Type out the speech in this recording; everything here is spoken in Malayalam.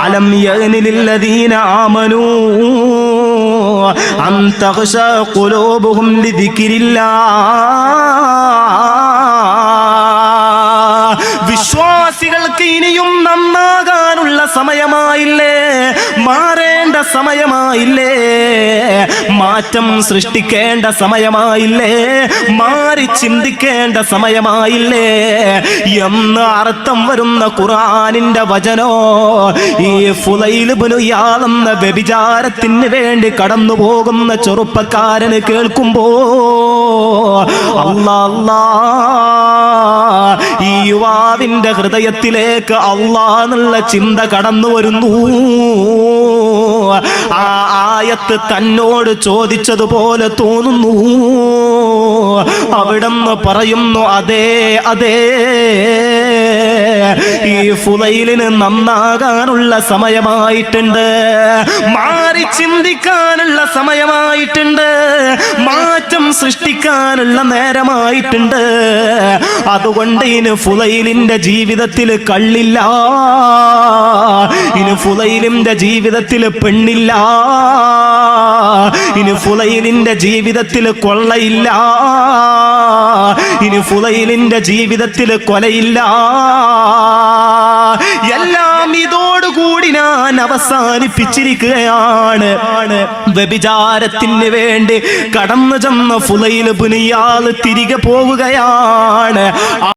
അലം യഅനി ലില്ലദീന ആമനൂ അൻ തഖ്ശാ ഖുലൂബുഹും ലിദിക്രില്ലാഹ്. വിശ്വാസികൾക്ക് ഇനിയും നന്നാകാനുള്ള സമയമായില്ലേ, മാറേണ്ട സമയമായില്ലേ, മാറ്റം സൃഷ്ടിക്കേണ്ട സമയമായില്ലേ, മാറി ചിന്തിക്കേണ്ട സമയമായില്ലേ എന്ന് അർത്ഥം വരുന്ന ഖുർആനിന്റെ വചനോ ഈ ഫുളൈൽ ഇബ്നു ഇയാദ് എന്ന വ്യഭിചാരത്തിന് വേണ്ടി കടന്നു പോകുന്ന ചെറുപ്പക്കാരന് കേൾക്കുമ്പോ അല്ലാ, ഈ യുവാവിന്റെ ഹൃദയത്തിലേക്ക് അല്ലാഹുവിനുള്ള ചിന്ത കടന്നു വരുന്നു. ആ ആയത്ത് തന്നോട് ചോദിച്ചതുപോലെ തോന്നുന്നു. അവിടുന്ന് പറയുന്നു, അതെ അതെ, ഈ ഫുളൈലിന് നന്നാകാനുള്ള സമയമായിട്ടുണ്ട്, മാറി ചിന്തിക്കാനുള്ള സമയമായിട്ടുണ്ട്, മാറ്റം സൃഷ്ടിക്കാനുള്ള നേരമായിട്ടുണ്ട്. അതുകൊണ്ട് ഇനി ഫുളൈലിന്റെ ജീവിതത്തിൽ കള്ളില്ല, ഇനി ഫുളൈലിന്റെ ജീവിതത്തിൽ പെണ്ണില്ല, ഇനി ഫുളൈലിന്റെ ജീവിതത്തിൽ കൊള്ളയില്ല, ഇനി ഫുളൈലിന്റെ ജീവിതത്തിൽ കൊലയില്ല. എല്ലാം ഇതോടുകൂടി ഞാൻ അവസാനിപ്പിച്ചിരിക്കുകയാണ്. വ്യഭിചാരത്തിന് വേണ്ടി കടന്നു ചെന്ന ഫുളൈൽ ഇബ്നു ഇയാദ് തിരികെ പോവുകയാണ്.